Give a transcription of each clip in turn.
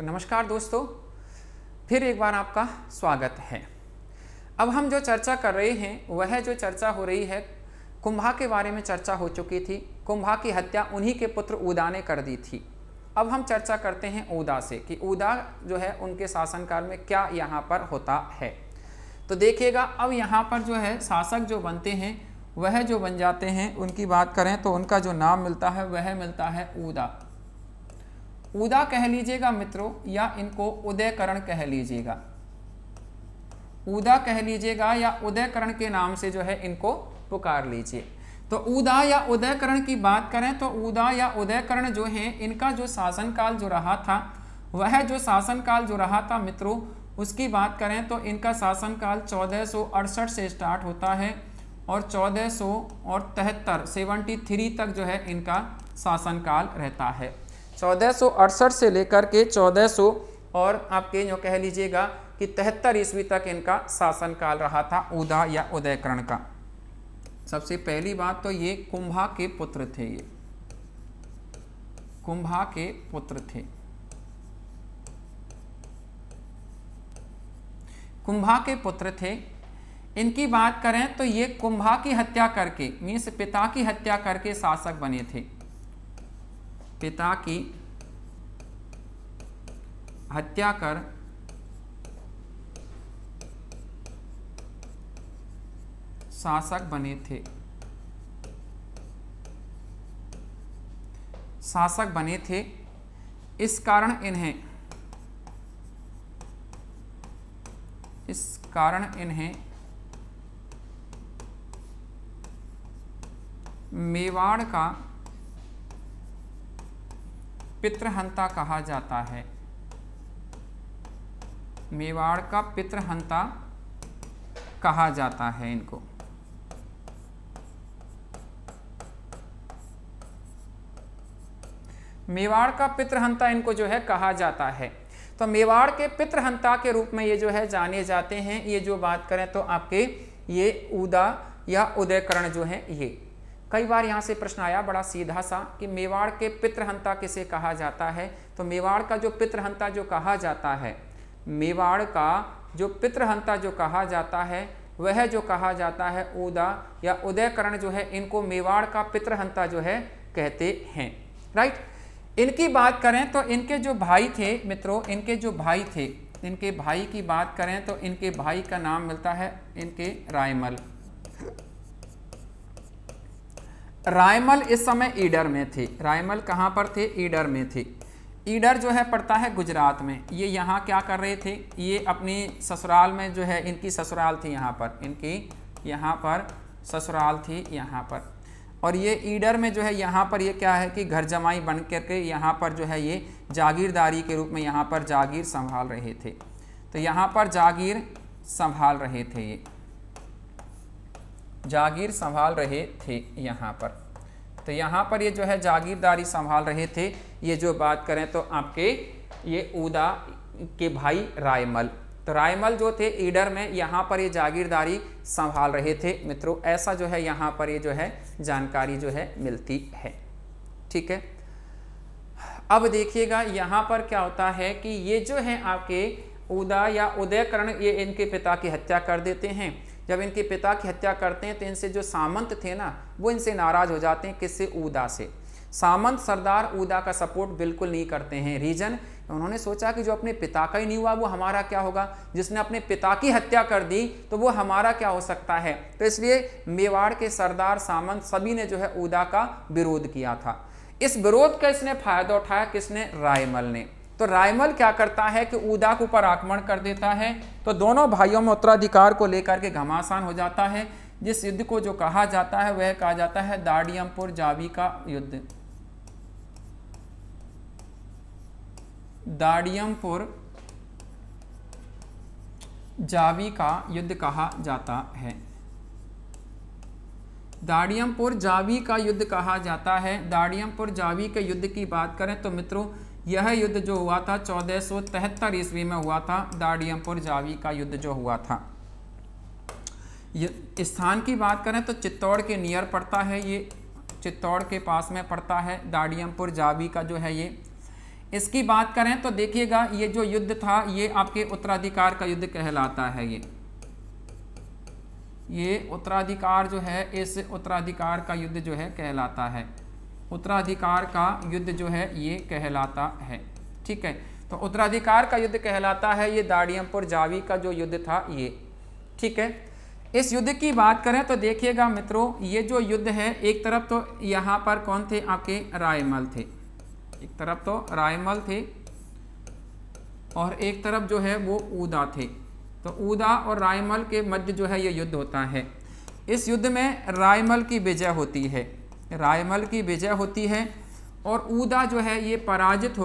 तो नमस्कार दोस्तों, फिर एक बार आपका स्वागत है। अब हम जो चर्चा कर रहे हैं वह जो चर्चा हो रही है कुंभा के बारे में चर्चा हो चुकी थी। कुंभा की हत्या उन्हीं के पुत्र ऊदा ने कर दी थी। अब हम चर्चा करते हैं ऊदा से कि ऊदा जो है उनके शासनकाल में क्या यहाँ पर होता है। तो देखिएगा, अब यहाँ पर जो है शासक जो बनते हैं वह जो बन जाते हैं, उनकी बात करें तो उनका जो नाम मिलता है वह मिलता है ऊदा। ऊदा कह लीजिएगा मित्रों, या इनको उदयकरण कह लीजिएगा। ऊदा कह लीजिएगा या उदयकरण के नाम से जो है इनको पुकार लीजिए। तो ऊदा या उदयकरण की बात करें तो ऊदा या उदयकरण जो है इनका जो शासनकाल जो रहा था, वह जो शासनकाल जो रहा था मित्रों, उसकी बात करें तो इनका शासनकाल 1468 से स्टार्ट होता है और 1473 तक जो है इनका शासनकाल रहता है। 1468 से लेकर के 1400 और आपके जो कह लीजिएगा कि 73 ईस्वी तक इनका शासनकाल रहा था ऊदा या उदयकरण का। सबसे पहली बात तो ये कुंभा के पुत्र थे, ये कुंभा के पुत्र थे। कुंभा के पुत्र थे। इनकी बात करें तो ये कुंभा की हत्या करके, मीन्स पिता की हत्या करके शासक बने थे। पिता की हत्या कर शासक बने थे। शासक बने थे, इस कारण इन्हें मेवाड़ का पितृहंता कहा जाता है। मेवाड़ का पितृहंता कहा जाता है इनको। मेवाड़ का पितृहंता इनको जो है कहा जाता है। तो मेवाड़ के पितृहंता के रूप में ये जो है जाने जाते हैं। ये जो बात करें तो आपके ये ऊदा या उदयकरण जो है, ये कई बार यहाँ से प्रश्न आया बड़ा सीधा सा कि मेवाड़ के पितृहंता किसे कहा जाता है। तो मेवाड़ का जो पितृहंता जो कहा जाता है, मेवाड़ का जो पितृहंता जो कहा जाता है वह जो कहा जाता है ऊदा या उदयकरण जो है, इनको मेवाड़ का पितृहंता जो है कहते हैं। राइट। इनकी बात करें तो इनके जो भाई थे मित्रों, इनके जो भाई थे, इनके भाई की बात करें तो इनके भाई का नाम मिलता है इनके रायमल। रायमल इस समय ईडर में थे। रायमल कहाँ पर थे? ईडर में थे। ईडर जो है पड़ता है गुजरात में। ये यहाँ क्या कर रहे थे? ये अपनी ससुराल में जो है, इनकी ससुराल थी यहाँ पर, इनकी यहाँ पर ससुराल थी यहाँ पर। और ये ईडर में जो है यहाँ पर ये क्या है कि घर जमाई बन करके यहाँ पर जो है ये जागीरदारी के रूप में यहाँ पर जागीर संभाल रहे थे। तो यहाँ पर जागीर संभाल रहे थे, ये जागीर संभाल रहे थे यहाँ पर। तो यहाँ पर ये जो है जागीरदारी संभाल रहे थे। ये जो बात करें तो आपके ये ऊदा के भाई रायमल, तो रायमल जो थे ईडर में, यहाँ पर ये जागीरदारी संभाल रहे थे मित्रों। ऐसा जो है यहाँ पर ये जो है जानकारी जो है मिलती है। ठीक है। अब देखिएगा यहाँ पर क्या होता है कि ये जो है आपके ऊदा या उदयकरण, ये इनके पिता की हत्या कर देते हैं। जब इनके पिता की हत्या करते हैं तो इनसे जो सामंत थे ना, वो इनसे नाराज हो जाते हैं। किससे? ऊदा से। सामंत सरदार ऊदा का सपोर्ट बिल्कुल नहीं करते हैं। रीजन, उन्होंने सोचा कि जो अपने पिता का ही नहीं हुआ वो हमारा क्या होगा। जिसने अपने पिता की हत्या कर दी तो वो हमारा क्या हो सकता है। तो इसलिए मेवाड़ के सरदार सामंत सभी ने जो है ऊदा का विरोध किया था। इस विरोध का इसने फायदा उठाया, किसने? रायमल ने। तो रायमल क्या करता है कि ऊदा के ऊपर आक्रमण कर देता है। तो दोनों भाइयों में उत्तराधिकार को लेकर के घमासान हो जाता है। जिस युद्ध को जो कहा जाता है वह कहा जाता है दाड़ियमपुर जावी का युद्ध। दाड़ियमपुर जावी का युद्ध कहा जाता है। दाड़ियमपुर जावी का युद्ध कहा जाता है। दाड़ियमपुर जावी के युद्ध की बात करें तो मित्रों, यह युद्ध जो हुआ था 1473 ईस्वी में हुआ था। दाड़ियमपुर जावी का युद्ध जो हुआ था, स्थान की बात करें तो चित्तौड़ के नियर पड़ता है। ये चित्तौड़ के पास में पड़ता है दाड़ियमपुर जावी का जो है ये। इसकी बात करें तो देखिएगा ये जो युद्ध था ये आपके उत्तराधिकार का युद्ध कहलाता है। ये उत्तराधिकार जो है, इस उत्तराधिकार का युद्ध जो है कहलाता है, उत्तराधिकार का युद्ध जो है ये कहलाता है। ठीक है, तो उत्तराधिकार का युद्ध कहलाता है ये दाड़ियमपुर जावी का जो युद्ध था ये। ठीक है, इस युद्ध की बात करें तो देखिएगा मित्रों, ये जो युद्ध है एक तरफ तो यहाँ पर कौन थे, आपके रायमल थे, एक तरफ तो रायमल थे और एक तरफ जो है वो ऊदा थे। तो ऊदा और रायमल के मध्य जो है ये युद्ध होता है। इस युद्ध में रायमल की विजय होती है, रायमल की विजय होती है और ऊदा जो है ये पराजित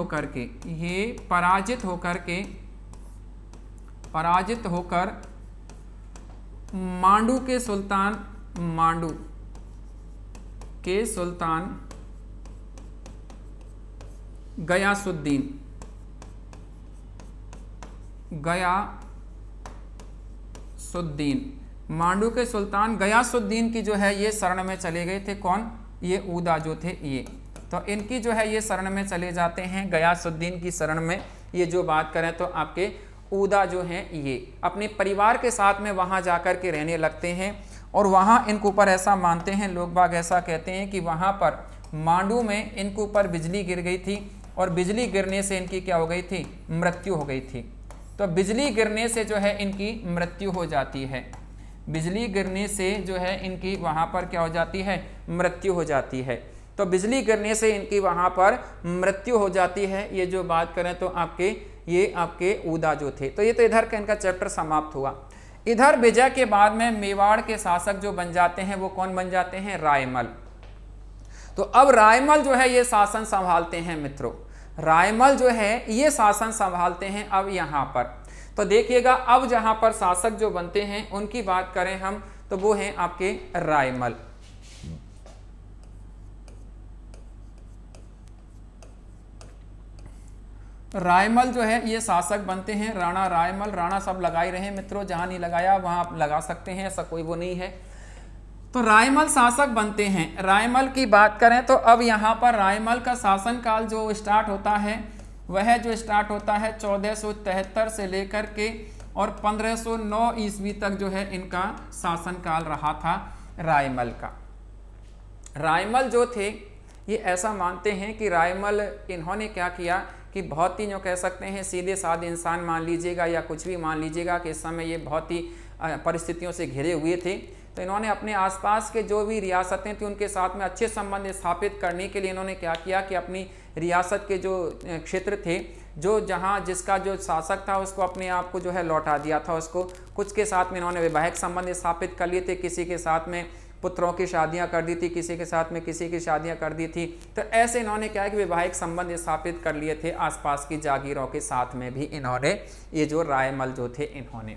होकर मांडू के सुल्तान गयासुद्दीन मांडू के सुल्तान गयासुद्दीन की जो है ये शरण में चले गए थे। कौन, ये ऊदा जो थे ये। तो इनकी जो है ये शरण में चले जाते हैं, गयासुद्दीन की शरण में। ये जो बात करें तो आपके ऊदा जो हैं ये अपने परिवार के साथ में वहाँ जाकर के रहने लगते हैं और वहाँ इनके ऊपर ऐसा मानते हैं लोग बाग, ऐसा कहते हैं कि वहाँ पर मांडू में इनके ऊपर बिजली गिर गई थी और बिजली गिरने से इनकी क्या हो गई थी, मृत्यु हो गई थी। तो बिजली गिरने से जो है इनकी मृत्यु हो जाती है, बिजली गिरने से जो है इनकी वहाँ पर क्या हो जाती है, मृत्यु हो जाती है। तो बिजली गिरने से इनकी वहाँ पर मृत्यु हो जाती है। ये जो बात करें तो ये आपके ऊदा जो थे। तो ये तो इधर का इनका चैप्टर समाप्त हुआ। इधर विजय के बाद में मेवाड़ के शासक जो बन जाते हैं वो कौन बन जाते हैं, रायमल। तो अब रायमल जो है ये शासन संभालते हैं मित्रों, रायमल जो है ये शासन संभालते हैं अब यहाँ पर। तो देखिएगा अब जहाँ पर शासक जो बनते हैं उनकी बात करें हम तो वो हैं आपके रायमल। रायमल जो है ये शासक बनते हैं, राणा रायमल। राणा सब लगा ही रहे मित्रों, जहाँ नहीं लगाया वहाँ आप लगा सकते हैं, ऐसा कोई वो नहीं है। तो रायमल शासक बनते हैं। रायमल की बात करें तो अब यहाँ पर रायमल का शासनकाल जो स्टार्ट होता है वह जो स्टार्ट होता है 1473 से लेकर के और 1509 ईस्वी तक जो है इनका शासनकाल रहा था रायमल का। रायमल जो थे ये ऐसा मानते हैं कि रायमल इन्होंने क्या किया कि बहुत ही जो कह सकते हैं सीधे साधे इंसान मान लीजिएगा या कुछ भी मान लीजिएगा कि इस समय ये बहुत ही परिस्थितियों से घिरे हुए थे। तो इन्होंने अपने आसपास के जो भी रियासतें थी उनके साथ में अच्छे संबंध स्थापित करने के लिए इन्होंने क्या किया कि अपनी रियासत के जो क्षेत्र थे, जो जहाँ जिसका जो शासक था उसको अपने आप को जो है लौटा दिया था उसको। कुछ के साथ में इन्होंने वैवाहिक संबंध स्थापित कर लिए थे, किसी के साथ में पुत्रों की शादियां कर दी थी, किसी के साथ में किसी की शादियां कर दी थी। तो ऐसे इन्होंने क्या है कि वैवाहिक संबंध स्थापित कर लिए थे आसपास की जागीरों के साथ में भी इन्होंने। ये जो रायमल जो थे इन्होंने,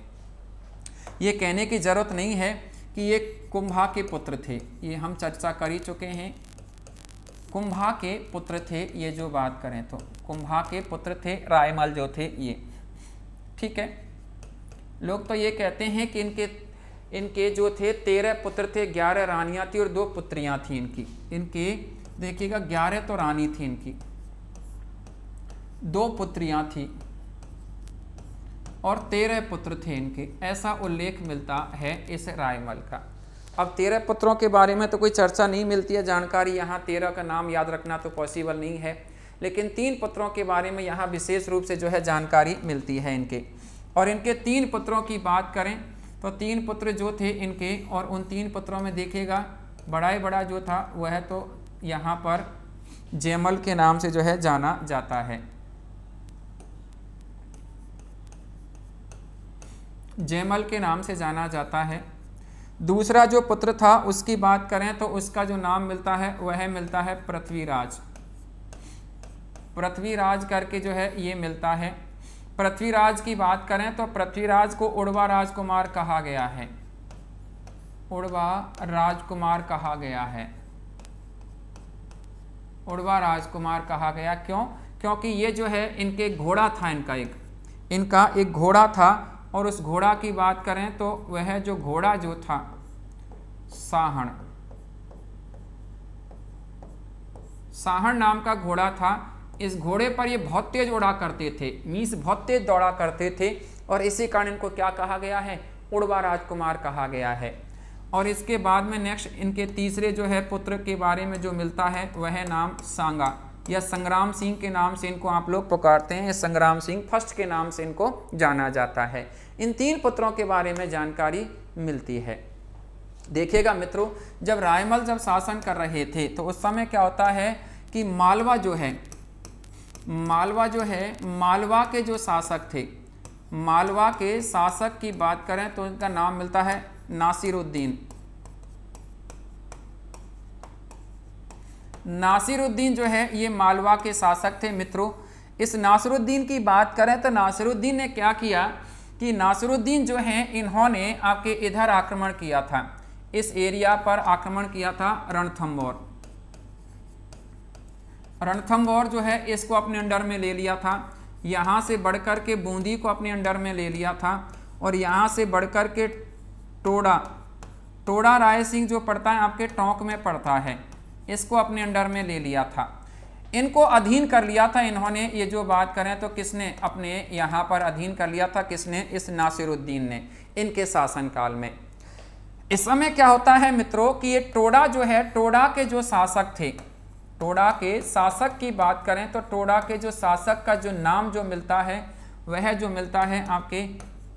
ये कहने की जरूरत नहीं है कि ये कुंभा के पुत्र थे, ये हम चर्चा कर ही चुके हैं। कुंभा के पुत्र थे, ये जो बात करें तो कुंभा के पुत्र थे रायमल जो थे ये। ठीक है, लोग तो ये कहते हैं कि इनके जो थे 13 पुत्र थे, 11 रानियां थी और 2 पुत्रियां थी इनके देखिएगा 11 तो रानी थी इनकी, 2 पुत्रियां थी और 13 पुत्र थे इनके, ऐसा उल्लेख मिलता है इस रायमल का। अब 13 पुत्रों के बारे में तो कोई चर्चा नहीं मिलती है, जानकारी यहाँ 13 का नाम याद रखना तो पॉसिबल नहीं है, लेकिन 3 पुत्रों के बारे में यहाँ विशेष रूप से जो है जानकारी मिलती है इनके। और इनके 3 पुत्रों की बात करें तो 3 पुत्र जो थे इनके, और उन 3 पुत्रों में देखिएगा बड़ा जो था वह तो यहाँ पर जयमल के नाम से जो है जाना जाता है। जयमल के नाम से जाना जाता है। दूसरा जो पुत्र था उसकी बात करें तो उसका जो नाम मिलता है वह मिलता है पृथ्वीराज। पृथ्वीराज करके जो है ये मिलता है। पृथ्वीराज की बात करें तो पृथ्वीराज को उड़वा राजकुमार कहा गया है, उड़वा राजकुमार कहा गया है। उड़वा राजकुमार कहा गया क्यों? क्योंकि ये जो है इनके घोड़ा था, इनका एक घोड़ा था, और उस घोड़ा की बात करें तो वह जो घोड़ा जो था साहण नाम का घोड़ा था। इस घोड़े पर ये बहुत तेज उड़ा करते थे, मीन्स बहुत तेज दौड़ा करते थे, और इसी कारण इनको क्या कहा गया है, उड़वा राजकुमार कहा गया है। और इसके बाद में नेक्स्ट इनके तीसरे जो है पुत्र के बारे में जो मिलता है वह है नाम सांगा, या संग्राम सिंह के नाम से इनको आप लोग पुकारते हैं, संग्राम सिंह फर्स्ट के नाम से इनको जाना जाता है। इन 3 पुत्रों के बारे में जानकारी मिलती है। देखिएगा मित्रों, जब रायमल जब शासन कर रहे थे तो उस समय क्या होता है कि मालवा जो है, मालवा के जो शासक थे, मालवा के शासक की बात करें तो इनका नाम मिलता है नासिरुद्दीन। नासिरुद्दीन जो है ये मालवा के शासक थे मित्रों। इस नासिरुद्दीन की बात करें तो नासिरुद्दीन ने क्या किया कि नासिरुद्दीन जो है इन्होंने आपके इधर आक्रमण किया था, इस एरिया पर आक्रमण किया था। रणथंबोर जो है इसको अपने अंडर में ले लिया था। यहाँ से बढ़कर के बूंदी को अपने अंडर में ले लिया था, और यहाँ से बढ़कर के टोडा राय सिंह जो पड़ता है आपके टोंक में पड़ता है, इसको अपने अंडर में ले लिया था। इनको अधीन कर लिया था इन्होंने, ये जो बात करें तो किसने अपने यहाँ पर अधीन कर लिया था, किसने, इस नासिरुद्दीन ने इनके शासनकाल में। इस समय क्या होता है मित्रों कि ये टोडा जो है, टोडा के जो शासक थे, टोडा के शासक की बात करें तो टोडा के जो शासक का जो नाम जो मिलता है वह जो मिलता है आपके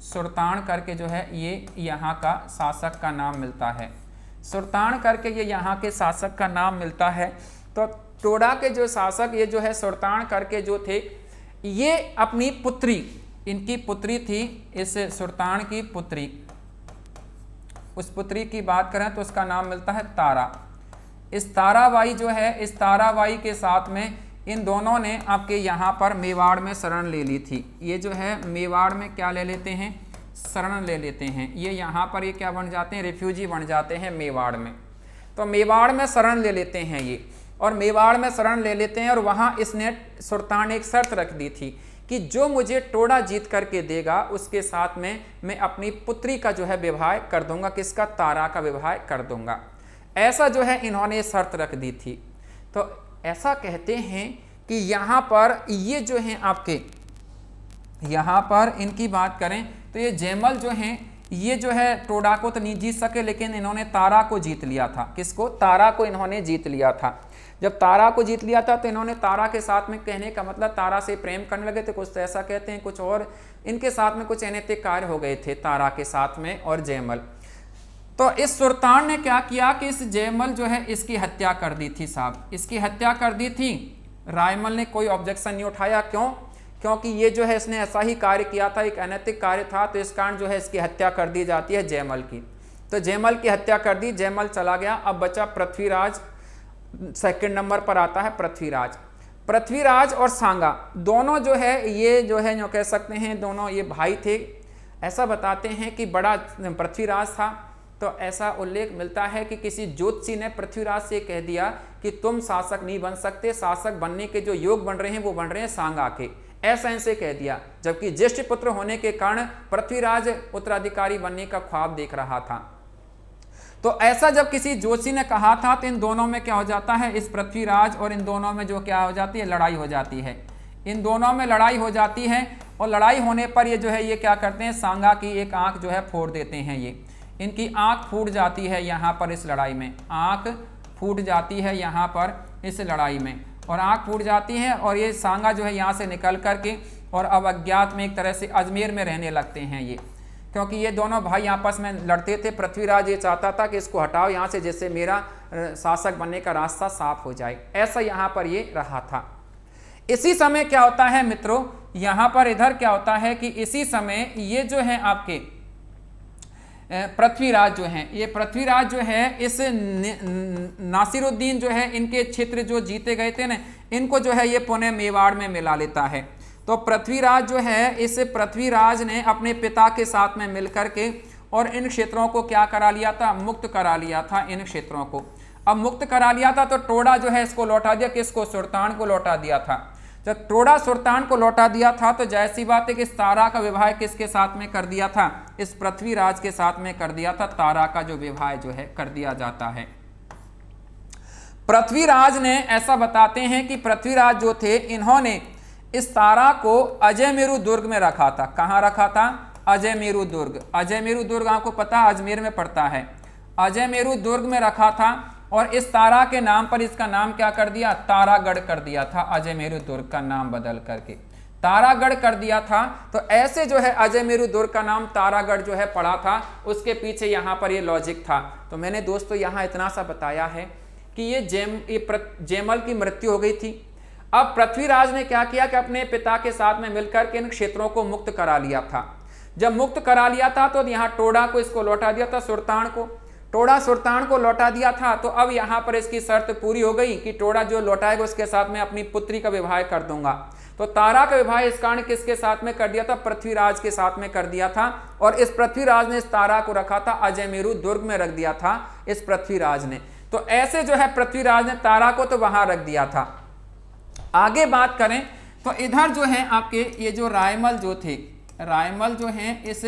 सुल्तान करके जो है, ये यहाँ का शासक का नाम मिलता है, सुल्तान करके ये यहाँ के शासक का नाम मिलता है। तो टोडा के जो शासक ये जो है सुल्तान करके जो थे, ये अपनी पुत्री, इनकी पुत्री थी, इस सुल्तान की पुत्री, उस पुत्री की बात करें तो उसका नाम मिलता है तारा। इस ताराबाई जो है, इस ताराबाई के साथ में इन दोनों ने आपके यहाँ पर मेवाड़ में शरण ले ली थी। ये जो है मेवाड़ में क्या ले लेते हैं, शरण ले लेते हैं। ये यहाँ पर ये क्या बन जाते हैं, रिफ्यूजी बन जाते हैं मेवाड़ में। तो मेवाड़ में शरण ले लेते हैं ये, और मेवाड़ में शरण ले लेते हैं, और वहाँ इसने सुल्तान ने एक शर्त रख दी थी कि जो मुझे टोडा जीत करके देगा उसके साथ में मैं अपनी पुत्री का जो है विवाह कर दूंगा, किसका, तारा का विवाह कर दूंगा। ऐसा जो है इन्होंने शर्त रख दी थी। तो ऐसा कहते हैं कि यहाँ पर ये जो हैं आपके, यहाँ पर इनकी बात करें तो ये जयमल जो हैं, ये जो है टोडा को तो नहीं जीत सके, लेकिन इन्होंने तारा को जीत लिया था। किसको, तारा को इन्होंने जीत लिया था। जब तारा को जीत लिया था तो इन्होंने तारा के साथ में, कहने का मतलब तारा से प्रेम करने लगे थे, कुछ तो ऐसा कहते हैं, कुछ और इनके साथ में कुछ अनैतिक कार्य हो गए थे तारा के साथ में और जयमल। तो इस सुल्तान ने क्या किया कि इस जयमल जो है इसकी हत्या कर दी थी साहब, इसकी हत्या कर दी थी। रायमल ने कोई ऑब्जेक्शन नहीं उठाया, क्यों, क्योंकि ये जो है इसने ऐसा ही कार्य किया था, एक अनैतिक कार्य था, तो इस कारण जो है इसकी हत्या कर दी जाती है जयमल की। तो जयमल की हत्या कर दी, जयमल चला गया। अब बचा पृथ्वीराज, सेकंड नंबर पर आता है पृथ्वीराज। पृथ्वीराज और सांगा दोनों जो है, ये जो है जो कह सकते हैं दोनों ये भाई थे। ऐसा बताते हैं कि बड़ा पृथ्वीराज था, तो ऐसा उल्लेख मिलता है कि किसी ज्योतिषी ने पृथ्वीराज से कह दिया कि तुम शासक नहीं बन सकते, शासक बनने के जो योग बन रहे हैं वो बन रहे हैं सांगा के, ऐसा इनसे कह दिया। जबकि ज्येष्ठ पुत्र होने के कारण पृथ्वीराज उत्तराधिकारी बनने का ख्वाब देख रहा था। तो ऐसा जब किसी ज्योतिषी ने कहा था तो इन दोनों में क्या हो जाता है, इस पृथ्वीराज और इन दोनों में जो क्या हो जाती है, लड़ाई हो जाती है। इन दोनों में लड़ाई हो जाती है, और लड़ाई होने पर ये जो है ये क्या करते हैं, सांगा की एक आंख जो है फोड़ देते हैं। ये इनकी आंख फूट जाती है यहाँ पर इस लड़ाई में, आंख फूट जाती है यहाँ पर इस लड़ाई में, और आंख फूट जाती है। और ये सांगा जो है यहाँ से निकल करके और अब अज्ञात में एक तरह से अजमेर में रहने लगते हैं ये, क्योंकि ये दोनों भाई आपस में लड़ते थे। पृथ्वीराज ये चाहता था कि इसको हटाओ यहाँ से, जिससे मेरा शासक बनने का रास्ता साफ हो जाए। ऐसा यहाँ पर ये रहा था। इसी समय क्या होता है मित्रों, यहाँ पर इधर क्या होता है कि इसी समय ये जो है आपके पृथ्वीराज जो हैं, ये पृथ्वीराज जो है इस नासिरुद्दीन जो है इनके क्षेत्र जो जीते गए थे ना, इनको जो है ये पुणे मेवाड़ में मिला लेता है। तो पृथ्वीराज जो है, इस पृथ्वीराज ने अपने पिता के साथ में मिलकर के और इन क्षेत्रों को क्या करा लिया था, मुक्त करा लिया था इन क्षेत्रों को। अब मुक्त करा लिया था तो टोडा जो है इसको लौटा दिया, किसको, सुल्तान को लौटा दिया था। जब टोडा सुल्तान को लौटा दिया था तो जैसी बात है कि इस तारा का विवाह किसके साथ में कर दिया था, इस पृथ्वीराज के साथ में कर दिया था। तारा का जो विवाह जो है कर दिया जाता है। पृथ्वीराज ने ऐसा बताते हैं कि पृथ्वीराज जो थे इन्होंने इस तारा को अजयमेरु दुर्ग में रखा था। कहाँ रखा था? अजयमेरु दुर्ग। अजयमेरु दुर्ग आपको पता अजमेर में पड़ता है। अजयमेरु दुर्ग में रखा था और इस तारा के नाम पर इसका नाम क्या कर दिया? तारागढ़ कर दिया था। अजयमेरु दुर्ग का नाम बदल करके तारागढ़ कर दिया था। तो ऐसे जो है अजयमेरु दुर्ग का नाम तारागढ़ जो है पड़ा था, उसके पीछे यहाँ पर ये लॉजिक था। तो मैंने दोस्तों यहाँ इतना सा बताया है कि ये जयमल की मृत्यु हो गई थी। अब पृथ्वीराज ने क्या किया कि अपने पिता के साथ में मिलकर के इन क्षेत्रों को मुक्त करा लिया था। जब मुक्त करा लिया था तो यहाँ टोडा को इसको लौटा दिया था, सुरतान को। टोडा सुरतान को लौटा दिया था। तो अब यहाँ पर इसकी शर्त पूरी हो गई कि टोडा जो लौटाएगा उसके साथ में अपनी पुत्री का विवाह कर दूंगा। तो तारा का विवाह इस कारण किसके साथ में कर दिया था? पृथ्वीराज के साथ में कर दिया था। और इस पृथ्वीराज ने इस तारा को रखा था अजयमेरु दुर्ग में रख दिया था इस पृथ्वीराज ने। तो ऐसे जो है पृथ्वीराज ने तारा को तो वहां रख दिया था। आगे बात करें तो इधर जो है आपके ये जो रायमल जो थे, रायमल जो हैं, इस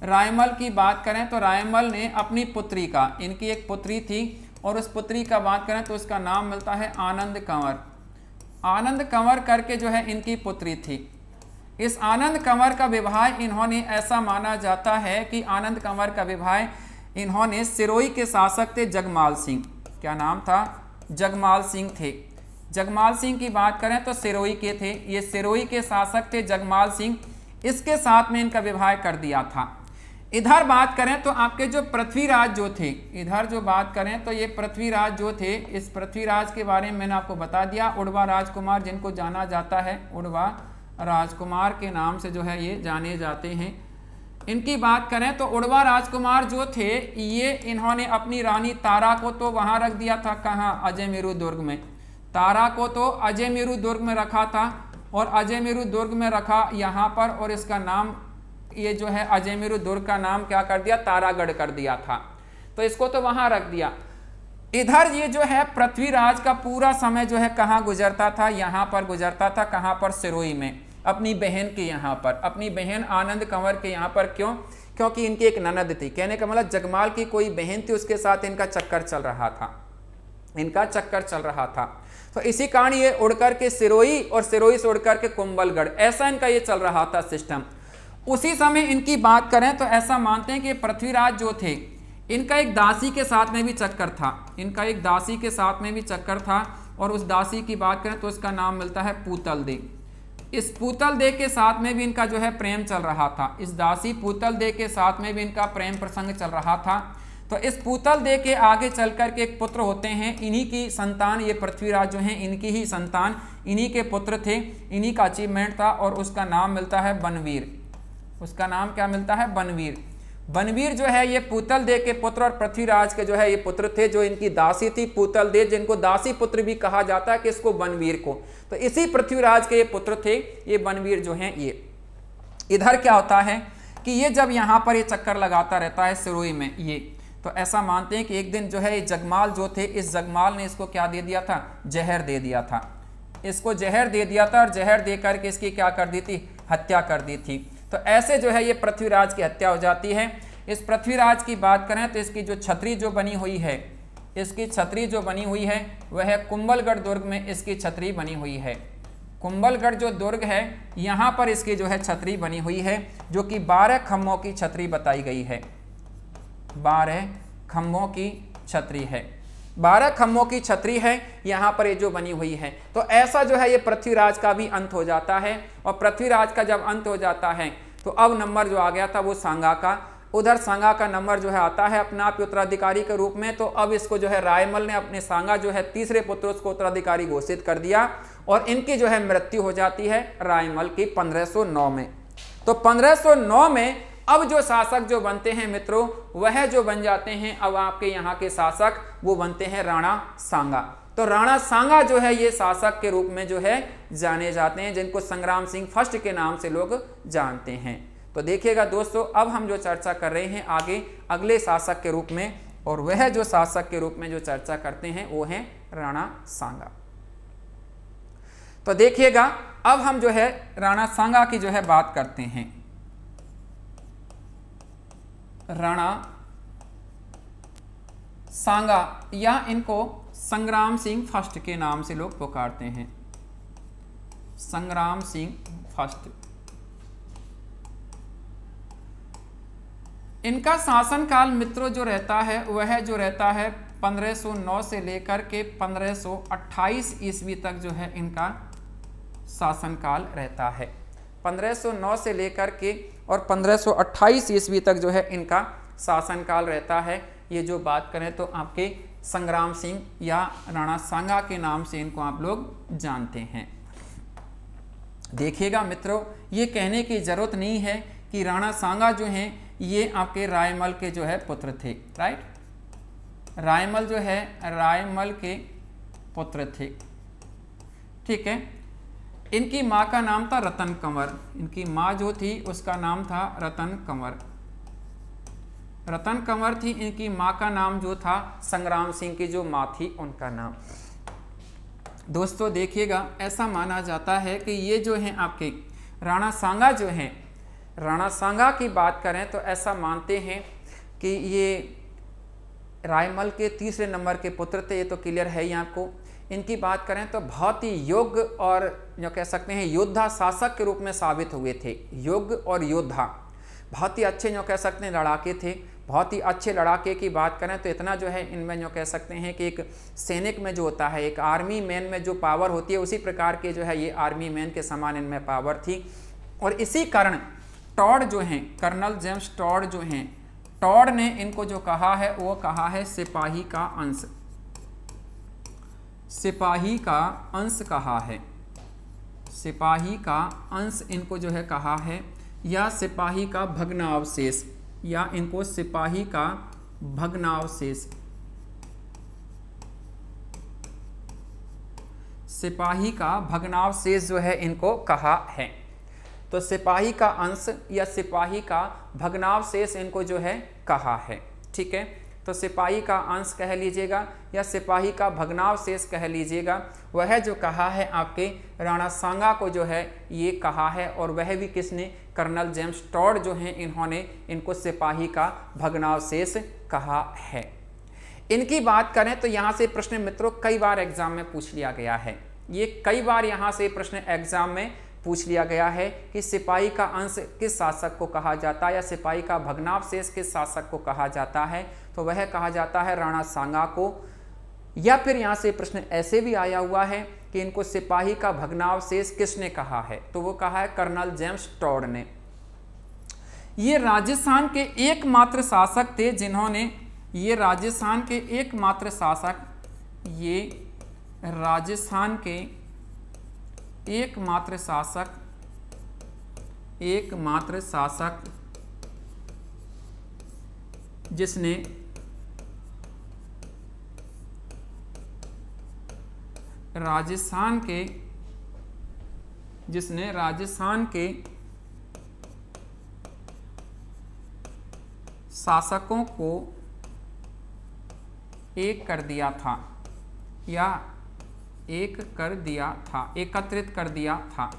रायमल की बात करें तो रायमल ने अपनी पुत्री का, इनकी एक पुत्री थी और उस पुत्री का बात करें तो उसका नाम मिलता है आनंद कंवर। आनंद कंवर करके जो है इनकी पुत्री थी। इस आनंद कंवर का विवाह इन्होंने, ऐसा माना जाता है कि आनंद कंवर का विवाह इन्होंने सिरोही के शासक थे जगमाल सिंह। क्या नाम था? जगमाल सिंह थे। जगमाल सिंह की बात करें तो सिरोही के थे, ये सिरोही के शासक थे जगमाल सिंह, इसके साथ में इनका विवाह कर दिया था। इधर बात करें तो आपके जो पृथ्वीराज जो थे, इधर जो बात करें तो ये पृथ्वीराज जो थे, इस पृथ्वीराज के बारे में मैंने आपको बता दिया। उड़वा राजकुमार जिनको जाना जाता है, उड़वा राजकुमार के नाम से जो है ये जाने जाते हैं। इनकी बात करें तो उड़वा राजकुमार जो थे ये इन्होंने अपनी रानी तारा को तो वहाँ रख दिया था। कहाँ? अजयमेरु दुर्ग में। तारा को तो अजयमेरु दुर्ग में रखा था और अजयमेरु दुर्ग में रखा यहाँ पर, और इसका नाम ये जो है अजयमेरु दुर्ग का नाम क्या कर दिया? तारागढ़ कर दिया था। तो इसको तो वहाँ रख दिया। इधर ये जो है पृथ्वीराज का पूरा समय जो है कहाँ गुजरता था? यहाँ पर गुजरता था। कहाँ पर? सिरोही में, अपनी बहन के यहाँ पर, अपनी बहन आनंद कंवर के यहाँ पर। क्यों? क्योंकि इनकी एक ननद थी। कहने का मतलब जगमाल की कोई बहन थी, उसके साथ इनका चक्कर चल रहा था, इनका चक्कर चल रहा था। तो इसी कारण ये उड़कर के सिरोही और सिरोही से उड़कर के कुंभलगढ़, ऐसा इनका ये चल रहा था सिस्टम। उसी समय इनकी बात करें तो ऐसा मानते हैं कि पृथ्वीराज जो थे इनका एक दासी के साथ में भी चक्कर था, इनका एक दासी के साथ में भी चक्कर था। और उस दासी की बात करें तो उसका नाम मिलता है पूतल दे। इस पूतल दे के साथ में भी इनका जो है प्रेम चल रहा था। इस दासी पूतल दे के साथ में भी इनका प्रेम प्रसंग चल रहा था। तो इस पूतल दे के आगे चल कर के एक पुत्र होते हैं, इन्हीं की संतान, ये पृथ्वीराज जो हैं इनकी ही संतान, इन्हीं के पुत्र थे, इन्हीं का अचीवमेंट था। और उसका नाम मिलता है बनवीर। उसका नाम क्या मिलता है? बनवीर। बनवीर जो है ये पूतल दे के पुत्र और पृथ्वीराज के जो है ये पुत्र थे। जो इनकी दासी थी पूतल दे, जिनको दासी पुत्र भी कहा जाता है किसको? बनवीर को। तो इसी पृथ्वीराज के ये पुत्र थे, ये बनवीर जो हैं ये। इधर क्या होता है कि ये जब यहाँ पर ये चक्कर लगाता रहता है सिरोही में ये, तो ऐसा मानते हैं कि एक दिन जो है ये जगमाल जो थे, इस जगमाल ने इसको क्या दे दिया था? जहर दे दिया था। इसको जहर दे दिया था और जहर दे करके इसकी क्या कर दी थी? हत्या कर दी थी। तो ऐसे जो है ये पृथ्वीराज की हत्या हो जाती है। इस पृथ्वीराज की बात करें तो इसकी जो छतरी जो बनी हुई है, इसकी छतरी जो बनी हुई है वह कुंभलगढ़ दुर्ग में इसकी छतरी बनी हुई है। कुंभलगढ़ जो दुर्ग है यहाँ पर इसकी जो है छतरी बनी हुई है, जो कि 12 खम्भों की छतरी बताई गई है। 12 खम्भों की छतरी है, 12 खम्भों की छतरी है यहाँ पर ये जो बनी हुई है। तो ऐसा जो है ये पृथ्वीराज का भी अंत हो जाता है। और पृथ्वीराज का जब अंत हो जाता है तो अब नंबर जो आ गया था वो सांगा का। उधर सांगा का नंबर जो है आता है अपना आप उत्तराधिकारी के रूप में। तो अब इसको जो है रायमल ने अपने सांगा जो है तीसरे पुत्र उसको उत्तराधिकारी घोषित कर दिया और इनकी जो है मृत्यु हो जाती है रायमल की 1509 में। तो 1509 में अब जो शासक जो बनते हैं मित्रों, वह जो बन जाते हैं अब आपके यहाँ के शासक, वो बनते हैं राणा सांगा। तो राणा सांगा जो है ये शासक के रूप में जो है जाने जाते हैं, जिनको संग्राम सिंह फर्स्ट के नाम से लोग जानते हैं। तो देखिएगा दोस्तों, अब हम जो चर्चा कर रहे हैं आगे अगले शासक के रूप में, और वह जो शासक के रूप में जो चर्चा करते हैं वो है राणा सांगा। तो देखिएगा अब हम जो है राणा सांगा की जो है बात करते हैं। राणा सांगा या इनको संग्राम सिंह फर्स्ट के नाम से लोग पुकारते हैं, संग्राम सिंह फर्स्ट। इनका शासनकाल मित्रों जो रहता है वह जो रहता है 1509 से लेकर के 1528 ईस्वी तक जो है इनका शासनकाल रहता है। 1509 से लेकर के और 1528 ईस्वी तक जो है इनका शासनकाल रहता है। ये जो बात करें तो आपके संग्राम सिंह या राणा सांगा के नाम से इनको आप लोग जानते हैं। देखिएगा मित्रों, ये कहने की जरूरत नहीं है कि राणा सांगा जो हैं ये आपके रायमल के जो है पुत्र थे, राइट। रायमल जो है रायमल के पुत्र थे, ठीक है। इनकी माँ का नाम था रतन कंवर, इनकी माँ जो थी उसका नाम था रतन कंवर, रतन कंवर थी इनकी माँ का नाम जो था संग्राम सिंह की जो माँ थी उनका नाम। दोस्तों देखिएगा, ऐसा माना जाता है कि ये जो हैं आपके राणा सांगा जो हैं, राणा सांगा की बात करें तो ऐसा मानते हैं कि ये रायमल के तीसरे नंबर के पुत्र थे, ये तो क्लियर है ही आपको। इनकी बात करें तो बहुत ही योग्य और जो कह सकते हैं योद्धा शासक के रूप में साबित हुए थे। योग्य और योद्धा, बहुत ही अच्छे जो कह सकते हैं लड़ाके थे, बहुत ही अच्छे लड़ाके की बात करें तो इतना जो है इनमें जो कह सकते हैं कि एक सैनिक में जो होता है, एक आर्मी मैन में जो पावर होती है उसी प्रकार के जो है ये आर्मी मैन के समान इनमें पावर थी। और इसी कारण टॉड जो हैं, कर्नल जेम्स टॉड जो हैं, टॉड ने इनको जो कहा है वो कहा है सिपाही का अंश, सिपाही का अंश कहा है, सिपाही का अंश इनको जो है कहा है, या सिपाही का भग्नावशेष, या इनको सिपाही का भग्नावशेष, सिपाही का भग्नावशेष जो है इनको कहा है। तो सिपाही का अंश या सिपाही का भग्नावशेष इनको जो है कहा है, ठीक है। तो सिपाही का अंश कह लीजिएगा या सिपाही का भग्नावशेष कह लीजिएगा, वह जो कहा है आपके राणा सांगा को जो है ये कहा है। और वह भी किसने, कर्नल जेम्स टॉड जो हैं इन्होंने इनको सिपाही का भग्नावशेष कहा है। इनकी बात करें तो यहाँ से प्रश्न मित्रों कई बार एग्जाम में पूछ लिया गया है, ये कई बार यहाँ से प्रश्न एग्जाम में पूछ लिया गया है कि सिपाही का अंश किस शासक को कहा जाता है या सिपाही का भग्नावशेष किस शासक को कहा जाता है। तो वह कहा जाता है राणा सांगा को। या फिर यहाँ से प्रश्न ऐसे भी आया हुआ है कि इनको सिपाही का भग्नावशेष किसने कहा है, तो वो कहा है कर्नल जेम्स टॉड ने। ये राजस्थान के एकमात्र शासक थे जिन्होंने, ये राजस्थान के एकमात्र शासक, ये राजस्थान के एकमात्र शासक, एकमात्र शासक जिसने राजस्थान के शासकों को एक कर दिया था या एकत्रित कर दिया था।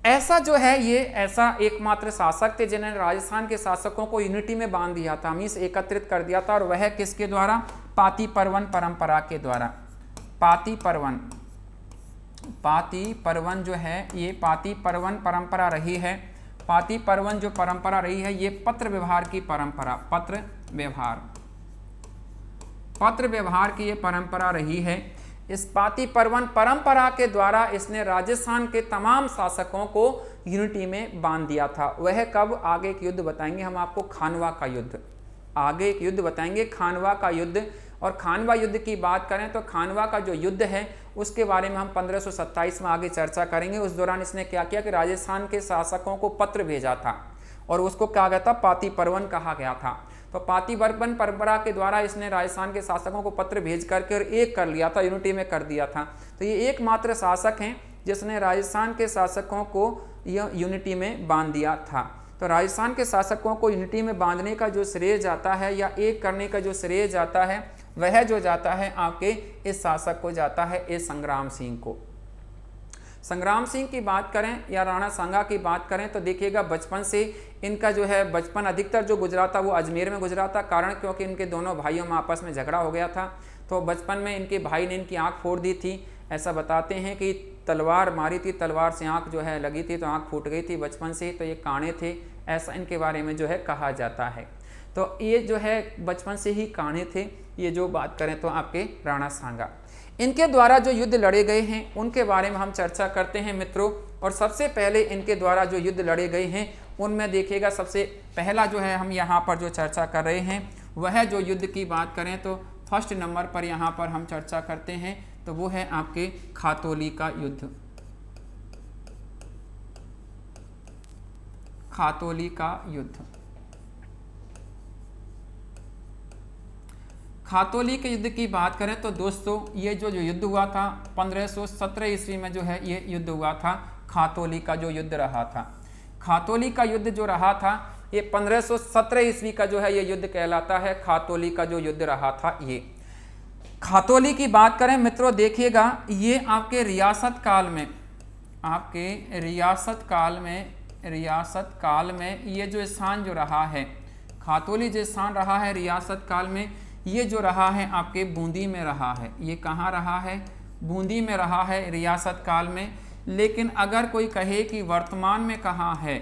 ऐसा जो है ये ऐसा एकमात्र शासक थे जिन्होंने राजस्थान के शासकों को यूनिटी में बांध दिया था, मीन्स एकत्रित कर दिया था। और वह किसके द्वारा, पाती पर्वन परंपरा के द्वारा। पाती पर्वन जो है ये पाती पर्वन परंपरा रही है। पाती पर्वन जो परंपरा रही है ये पत्र व्यवहार की परंपरा, पत्र व्यवहार की ये परंपरा रही है। इस पाती पर्वन परंपरा के द्वारा इसने राजस्थान के तमाम शासकों को यूनिटी में बांध दिया था। वह कब, आगे एक युद्ध बताएंगे हम आपको, खानवा का युद्ध, आगे एक युद्ध बताएंगे खानवा का युद्ध। और खानवा युद्ध की बात करें तो खानवा का जो युद्ध है उसके बारे में हम 1527 में आगे चर्चा करेंगे। उस दौरान इसने क्या किया कि राजस्थान के शासकों को पत्र भेजा था और उसको कहा गया था पाती पर्वन कहा गया था। तो पाती पर्वन परंपरा के द्वारा इसने राजस्थान के शासकों को पत्र भेज करके और एक कर लिया था, यूनिटी में कर दिया था। तो ये एकमात्र शासक हैं जिसने राजस्थान के शासकों को यह यूनिटी में बांध दिया था। तो राजस्थान के शासकों को यूनिटी में बांधने का जो श्रेय जाता है या एक करने का जो श्रेय जाता है वह जो जाता है आपके इस शासक को जाता है, ए संग्राम सिंह को। संग्राम सिंह की बात करें या राणा सांगा की बात करें तो देखिएगा बचपन से इनका जो है बचपन अधिकतर जो गुजरा था वो अजमेर में गुजरा था। कारण क्योंकि इनके दोनों भाइयों में आपस में झगड़ा हो गया था, तो बचपन में इनके भाई ने इनकी आँख फोड़ दी थी। ऐसा बताते हैं कि तलवार मारी थी, तलवार से आँख जो है लगी थी तो आँख फूट गई थी बचपन से, तो ये काणे थे, ऐसा इनके बारे में जो है कहा जाता है। तो ये जो है बचपन से ही काणे थे, ये जो बात करें तो आपके राणा सांगा। इनके द्वारा जो युद्ध लड़े गए हैं उनके बारे में हम चर्चा करते हैं मित्रों। और सबसे पहले इनके द्वारा जो युद्ध लड़े गए हैं उनमें देखिएगा सबसे पहला जो है हम यहाँ पर जो चर्चा कर रहे हैं वह जो युद्ध की बात करें तो फर्स्ट नंबर पर यहाँ पर हम चर्चा करते हैं तो वो है आपके खातौली का युद्ध। खातौली का युद्ध। खातौली के युद्ध की बात करें तो दोस्तों ये जो युद्ध हुआ था 1517 ईस्वी में जो है ये युद्ध हुआ था, खातौली का जो युद्ध रहा था। खातौली का युद्ध जो रहा था ये 1517 ईस्वी का जो है ये युद्ध कहलाता है। खातौली का जो युद्ध रहा था ये खातौली की बात करें मित्रों, देखिएगा ये आपके रियासत काल में, आपके रियासत काल में ये जो स्थान जो रहा है, खातौली जो स्थान रहा है रियासत काल में, ये जो रहा है आपके बूंदी में रहा है। ये कहाँ रहा है? बूंदी में रहा है रियासत काल में। लेकिन अगर कोई कहे कि वर्तमान में कहाँ है,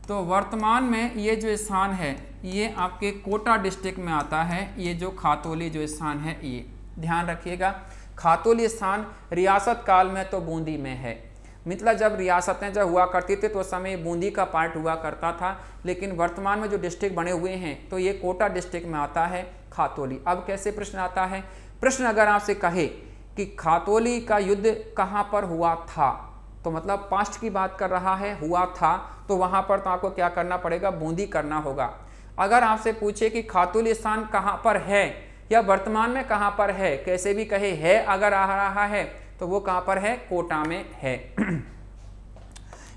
तो वर्तमान में ये जो स्थान है ये आपके कोटा डिस्ट्रिक्ट में आता है। ये जो खातौली जो स्थान है ये ध्यान रखिएगा, खातौली स्थान रियासत काल में तो बूंदी में है। मतलब जब रियासतें जब हुआ करती थी तो उस समय बूंदी का पार्ट हुआ करता था, लेकिन वर्तमान में जो डिस्ट्रिक्ट बने हुए हैं तो ये कोटा डिस्ट्रिक्ट में आता है खातौली। अब कैसे प्रश्न आता है, प्रश्न अगर आपसे कहे कि खातौली का युद्ध कहाँ पर हुआ था, तो मतलब पास्ट की बात कर रहा है, हुआ था, तो वहाँ पर तो आपको क्या करना पड़ेगा, बूंदी करना होगा। अगर आपसे पूछे कि खातौली स्थान कहाँ पर है या वर्तमान में कहाँ पर है, कैसे भी कहे है अगर आ रहा है तो वो कहाँ पर है, कोटा में है।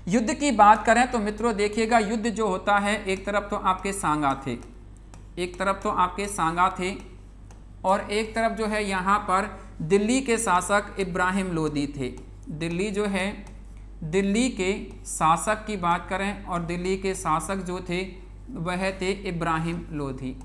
युद्ध की बात करें तो मित्रों देखिएगा युद्ध जो होता है एक तरफ तो आपके सांगा थे, एक तरफ तो आपके सांगा थे और एक तरफ जो है यहाँ पर दिल्ली के शासक इब्राहिम लोदी थे। दिल्ली जो है, दिल्ली के शासक की बात करें और दिल्ली के शासक जो थे वह थे इब्राहिम लोदी।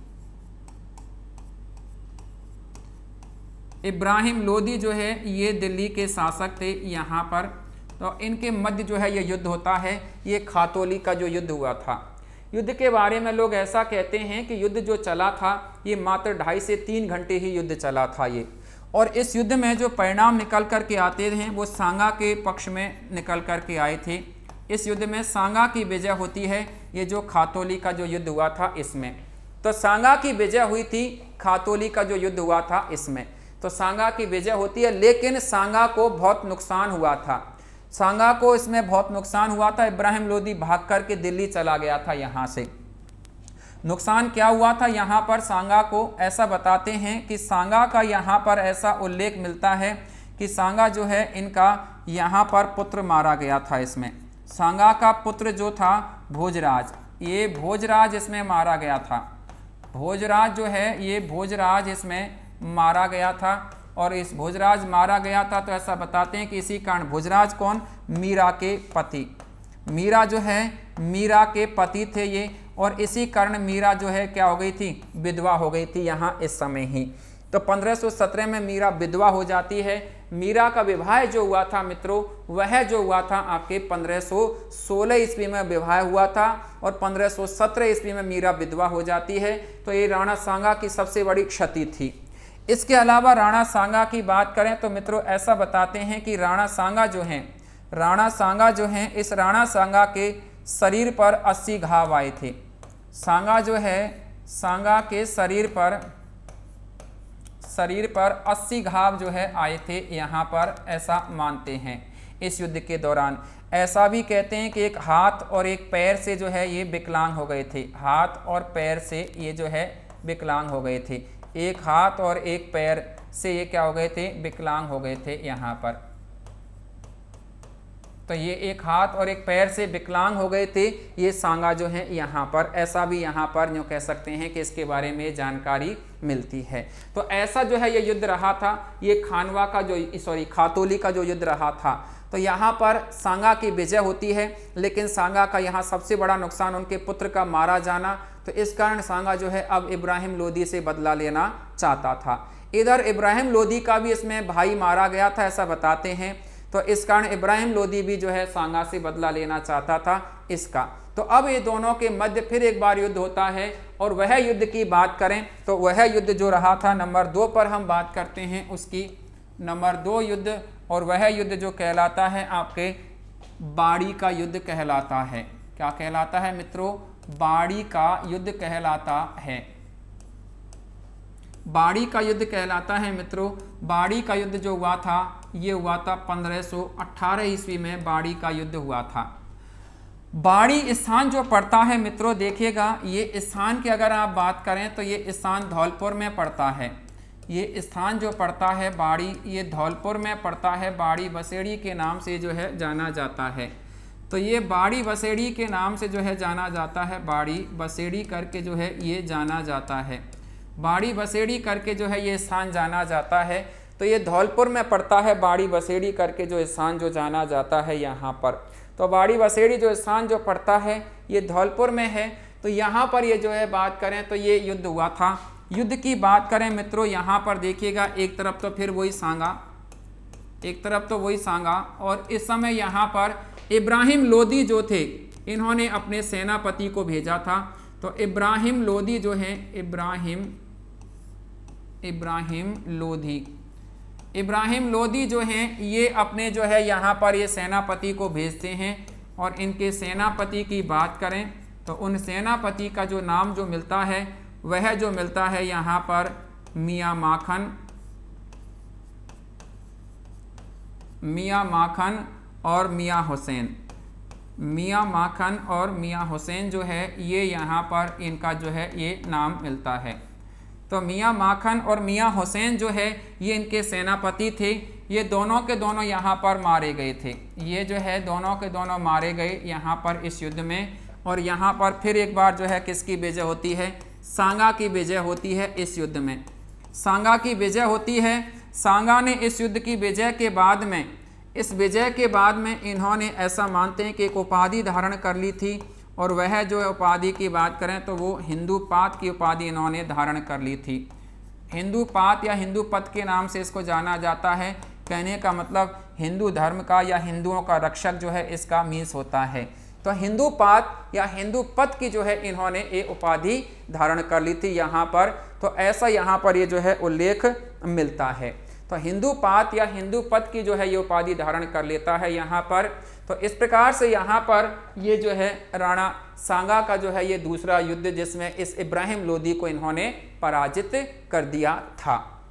इब्राहिम लोदी जो है ये दिल्ली के शासक थे यहाँ पर। तो इनके मध्य जो है ये युद्ध होता है, ये खातौली का जो युद्ध हुआ था। युद्ध के बारे में लोग ऐसा कहते हैं कि युद्ध जो चला था ये मात्र 2.5 से 3 घंटे ही युद्ध चला था ये। और इस युद्ध में जो परिणाम निकल कर के आते हैं वो सांगा के पक्ष में निकल कर के आए थे। इस युद्ध में सांगा की विजय होती है, ये जो खातौली का जो युद्ध हुआ था इसमें। तो सांगा की विजय हुई थी, खातौली का जो युद्ध हुआ था इसमें। तो सांगा की विजय होती है, लेकिन सांगा को बहुत नुकसान हुआ था, सांगा को इसमें बहुत नुकसान हुआ था। इब्राहिम लोदी भाग कर के दिल्ली चला गया था यहाँ से। नुकसान क्या हुआ था यहाँ पर सांगा को, ऐसा बताते हैं कि सांगा का यहाँ पर ऐसा उल्लेख मिलता है कि सांगा जो है इनका यहाँ पर पुत्र मारा गया था। इसमें सांगा का पुत्र जो था भोजराज, ये भोजराज इसमें मारा गया था। भोजराज जो है ये भोजराज इसमें मारा गया था और इस भोजराज मारा गया था तो ऐसा बताते हैं कि इसी कारण भोजराज कौन, मीरा के पति, मीरा जो है मीरा के पति थे ये, और इसी कारण मीरा जो है क्या हो गई थी, विधवा हो गई थी यहाँ इस समय ही। तो 1517 में मीरा विधवा हो जाती है। मीरा का विवाह जो हुआ था मित्रों वह जो हुआ था आपके 1516 ईस्वी में विवाह हुआ था और 1517 ईस्वी में मीरा विधवा हो जाती है। तो ये राणा सांगा की सबसे बड़ी क्षति थी। इसके अलावा राणा सांगा की बात करें तो मित्रों ऐसा बताते हैं कि राणा सांगा जो हैं, राणा सांगा जो हैं, इस राणा सांगा के शरीर पर 80 घाव आए थे। सांगा जो है, सांगा के शरीर पर 80 घाव जो है आए थे यहाँ पर, ऐसा मानते हैं इस युद्ध के दौरान। ऐसा भी कहते हैं कि एक हाथ और एक पैर से जो है ये विकलांग हो गए थे, हाथ और पैर से ये जो है विकलांग हो गए थे, एक हाथ और एक पैर से ये क्या हो गए थे, विकलांग हो गए थे यहाँ पर। तो ये एक हाथ और एक पैर से विकलांग हो गए थे ये सांगा जो है यहाँ पर, ऐसा भी यहाँ पर जो कह सकते हैं कि इसके बारे में जानकारी मिलती है। तो ऐसा जो है ये युद्ध रहा था, ये खानवा का जो खातौली का जो युद्ध रहा था। तो यहाँ पर सांगा की विजय होती है, लेकिन सांगा का यहाँ सबसे बड़ा नुकसान उनके पुत्र का मारा जाना, तो इस कारण सांगा जो है अब इब्राहिम लोदी से बदला लेना चाहता था। इधर इब्राहिम लोदी का भी इसमें भाई मारा गया था ऐसा बताते हैं, तो इस कारण इब्राहिम लोदी भी जो है सांगा से बदला लेना चाहता था इसका। तो अब ये दोनों के मध्य फिर एक बार युद्ध होता है, और वह युद्ध की बात करें तो वह युद्ध जो रहा था नंबर 2 पर हम बात करते हैं उसकी, नंबर 2 युद्ध, और वह युद्ध जो कहलाता है आपके बाड़ी का युद्ध कहलाता है। क्या कहलाता है मित्रों? बाड़ी का युद्ध कहलाता है। बाड़ी का युद्ध कहलाता है मित्रों। बाड़ी का युद्ध जो हुआ था ये हुआ था 1518 ईस्वी में बाड़ी का युद्ध हुआ था। बाड़ी स्थान जो पड़ता है मित्रों, देखिएगा ये स्थान की अगर आप बात करें तो ये स्थान धौलपुर में पड़ता है। ये स्थान जो पड़ता है बाड़ी, ये धौलपुर में पड़ता है। बाड़ी बसेड़ी के नाम से जो है जाना जाता है। तो ये बाड़ी बसेड़ी के नाम से जो है जाना जाता है, बाड़ी बसेड़ी करके जो है ये जाना जाता है। बाड़ी बसेड़ी करके जो है ये स्थान जाना जाता है। तो ये धौलपुर में पड़ता है, बाड़ी बसेड़ी करके जो स्थान जो जाना जाता है यहाँ पर। तो बाड़ी बसेड़ी जो स्थान जो पड़ता है ये धौलपुर में है। तो यहाँ पर ये जो है बात करें तो ये युद्ध हुआ था। युद्ध की बात करें मित्रों, यहाँ पर देखिएगा एक तरफ तो फिर वही सांगा, एक तरफ तो वही सांगा, और इस समय यहाँ पर इब्राहिम लोदी जो थे इन्होंने अपने सेनापति को भेजा था। तो इब्राहिम लोदी जो है, इब्राहिम लोदी जो हैं ये अपने जो है यहाँ पर ये सेनापति को भेजते हैं। और इनके सेनापति की बात करें तो उन सेनापति का जो नाम जो मिलता है वह जो मिलता है यहाँ पर मियाँ माखन और मियाँ हुसैन। मियाँ माखन और मियाँ हुसैन जो है ये यहाँ पर इनका जो है ये नाम मिलता है। तो मियाँ माखन और मियाँ हुसैन जो है ये इनके सेनापति थे। ये दोनों के दोनों यहाँ पर मारे गए थे। ये जो है दोनों के दोनों मारे गए यहाँ पर इस युद्ध में। और यहाँ पर फिर एक बार जो है किसकी विजय होती है? सांगा की विजय होती है इस युद्ध में। सांगा की विजय होती है। सांगा ने इस युद्ध की विजय के बाद में, इस विजय के बाद में इन्होंने ऐसा मानते हैं कि एक उपाधि धारण कर ली थी, और वह जो उपाधि की बात करें तो वो हिंदूपात की उपाधि इन्होंने धारण कर ली थी। हिंदूपात या हिंदूपत के नाम से इसको जाना जाता है। कहने का मतलब हिंदू धर्म का या हिंदुओं का रक्षक जो है इसका मीन्स होता है। तो हिंदूपात या हिंदूपत की जो है इन्होंने ये उपाधि धारण कर ली थी यहाँ पर। तो ऐसा यहाँ पर ये जो है उल्लेख मिलता है। तो हिंदूपात या हिंदूपत की जो है ये उपाधि धारण कर लेता है यहाँ पर। तो इस प्रकार से यहाँ पर ये जो है राणा सांगा का जो है ये दूसरा युद्ध, जिसमें इस इब्राहिम लोदी को इन्होंने पराजित कर दिया था।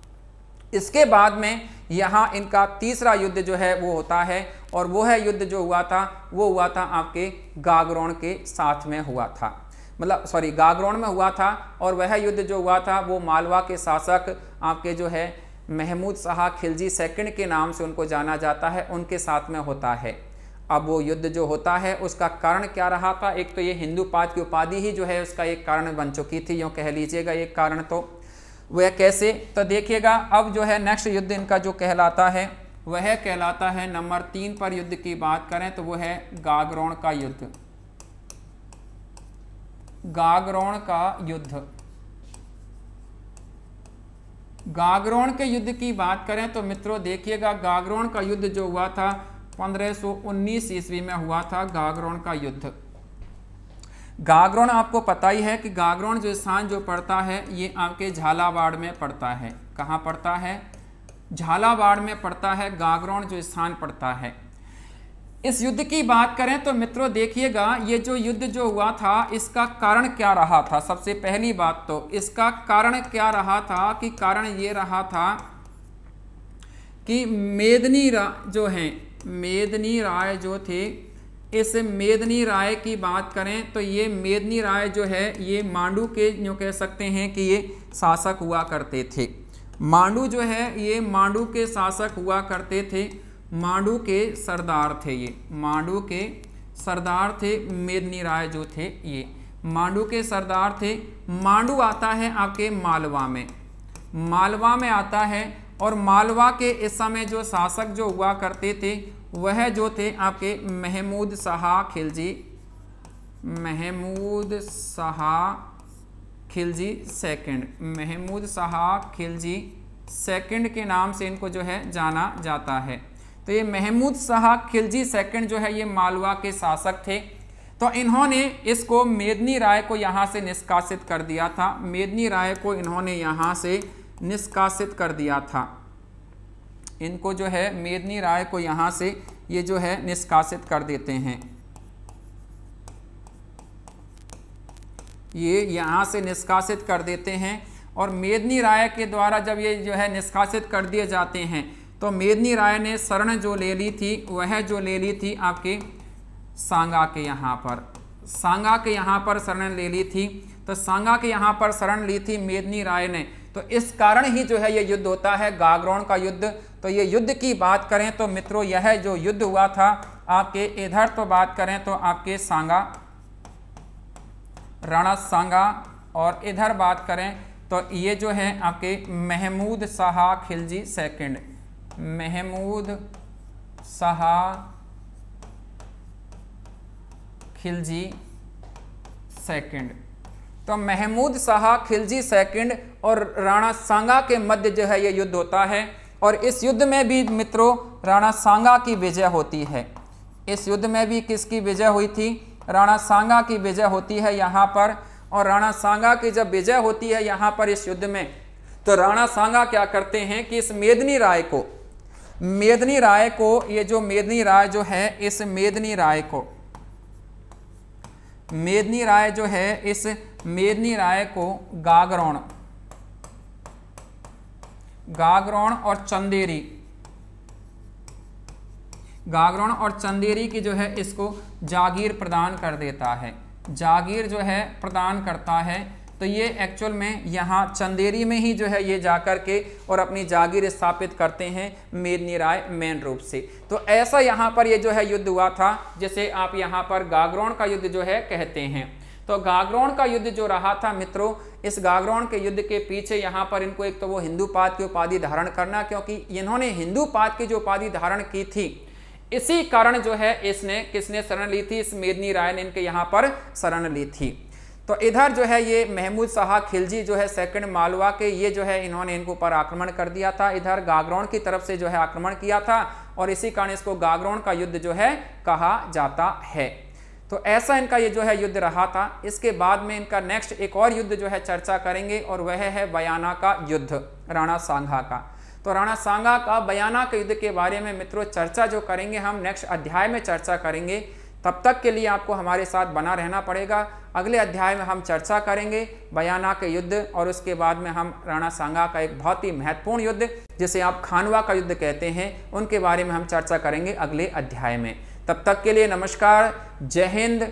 इसके बाद में यहाँ इनका तीसरा युद्ध जो है वो होता है, और वो है युद्ध जो हुआ था वो हुआ था आपके गागरोन के साथ में हुआ था, मतलब सॉरी गागरोन में हुआ था। और वह युद्ध जो हुआ था वो मालवा के शासक आपके जो है महमूद शाह खिलजी सेकंड के नाम से उनको जाना जाता है, उनके साथ में होता है। अब वो युद्ध जो होता है उसका कारण क्या रहा था? एक तो ये हिंदूपात की उपाधि ही जो है उसका एक कारण बन चुकी थी, यूँ कह लीजिएगा एक कारण। तो वह कैसे? तो देखिएगा अब जो है नेक्स्ट युद्ध इनका जो कहलाता है वह कहलाता है नंबर 3 पर युद्ध की बात करें तो वो है गागरोन का युद्ध। गागरोन का युद्ध, गागरोन के युद्ध की बात करें तो मित्रों देखिएगा गागरोन का युद्ध जो हुआ था 1519 ईस्वी में हुआ था गागरोन का युद्ध। गागरोन आपको पता ही है कि गागरोन जो स्थान जो पड़ता है ये आपके झालावाड़ में पड़ता है। कहाँ पड़ता है? झालावाड़ में पड़ता है गागरोन जो स्थान पड़ता है। इस युद्ध की बात करें तो मित्रों देखिएगा ये जो युद्ध जो हुआ था इसका कारण क्या रहा था? सबसे पहली बात तो इसका कारण क्या रहा था कि कारण ये रहा था कि मेदिनी राय जो हैं, मेदिनी राय जो थे, इस मेदिनी राय की बात करें तो ये मेदिनी राय जो है ये मांडू के यूँ कह सकते हैं कि ये शासक हुआ करते थे। मांडू जो है ये मांडू के शासक हुआ करते थे, मांडू के सरदार थे। ये मांडू के सरदार थे मेदिनी राय जो थे, ये मांडू के सरदार थे। मांडू आता है आपके मालवा में, मालवा में आता है। और मालवा के इस समय जो शासक जो हुआ करते थे वह जो थे आपके महमूद शाह खिलजी, महमूद शाह खिलजी सेकंड, महमूद शाह खिलजी सेकंड के नाम से इनको जो है जाना जाता है। तो ये महमूद शाह खिलजी सेकंड जो है ये मालवा के शासक थे। तो इन्होंने इसको मेदिनी राय को यहाँ से निष्कासित कर दिया था, मेदिनी राय को इन्होंने यहाँ से निष्कासित कर दिया था। इनको जो है मेदिनी राय को यहाँ से ये जो है निष्कासित कर देते हैं, ये यहाँ से निष्कासित कर देते हैं। और मेदिनी राय के द्वारा जब ये जो है निष्कासित कर दिए जाते हैं तो मेदिनी राय ने शरण जो ले ली थी वह जो ले ली थी आपके सांगा के यहाँ पर, सांगा के यहाँ पर शरण ले ली थी। तो सांगा के यहाँ पर शरण ली थी मेदिनी राय ने। तो इस कारण ही जो है ये युद्ध होता है गागरोन का युद्ध। तो ये युद्ध की बात करें तो मित्रों यह जो युद्ध हुआ था आपके इधर तो बात करें तो आपके सांगा, राणा सांगा, और इधर बात करें तो ये जो है आपके महमूद शाह खिलजी सेकंड, महमूद शाह खिलजी सेकंड। तो महमूद शाह खिलजी सेकंड और राणा सांगा के मध्य जो है ये युद्ध होता है। और इस युद्ध में भी मित्रों राणा सांगा की विजय होती है। इस युद्ध में भी किसकी विजय हुई थी? राणा सांगा की विजय होती है यहाँ पर। और राणा सांगा की जब विजय होती है यहाँ पर इस युद्ध में, तो राणा सांगा क्या करते हैं कि इस मेदिनी राय को, मेदिनी राय को, ये जो मेदिनी राय जो है, इस मेदिनी राय को, मेदिनी राय जो है, इस मेदिनी राय को गागरोन, गागरोन और चंदेरी, गागरोन और चंदेरी की जो है इसको जागीर प्रदान कर देता है, जागीर जो है प्रदान करता है। तो ये एक्चुअल में यहाँ चंदेरी में ही जो है ये जाकर के और अपनी जागीर स्थापित करते हैं मेदिनी राय मेन रूप से। तो ऐसा यहाँ पर ये जो है युद्ध हुआ था, जैसे आप यहाँ पर गागरोन का युद्ध जो है कहते हैं। तो गागरोन का युद्ध जो रहा था मित्रों, इस गागरोन के युद्ध के पीछे यहाँ पर इनको एक तो वो हिंदूपाद की उपाधि धारण करना, क्योंकि इन्होंने हिंदूपाद की जो उपाधि धारण की थी इसी कारण जो है इसने किसने शरण ली थी? इस मेदिनी राय ने इनके यहाँ पर शरण ली थी। तो इधर जो है ये महमूद शाह खिलजी जो है सेकंड मालवा के, ये जो है इन्होंने इनको पर आक्रमण कर दिया था, इधर गागरोन की तरफ से जो है आक्रमण किया था और इसी कारण इसको गागरोन का युद्ध जो है कहा जाता है। तो ऐसा इनका ये जो है युद्ध रहा था। इसके बाद में इनका नेक्स्ट एक और युद्ध जो है चर्चा करेंगे और वह है बयाना का युद्ध, राणा सांगा का। तो राणा सांगा का बयाना के युद्ध के बारे में मित्रों चर्चा जो करेंगे हम नेक्स्ट अध्याय में चर्चा करेंगे। तब तक के लिए आपको हमारे साथ बना रहना पड़ेगा। अगले अध्याय में हम चर्चा करेंगे बयाना के युद्ध और उसके बाद में हम राणा सांगा का एक बहुत ही महत्वपूर्ण युद्ध जिसे आप खानवा का युद्ध कहते हैं उनके बारे में हम चर्चा करेंगे अगले अध्याय में। तब तक के लिए नमस्कार, जय हिंद,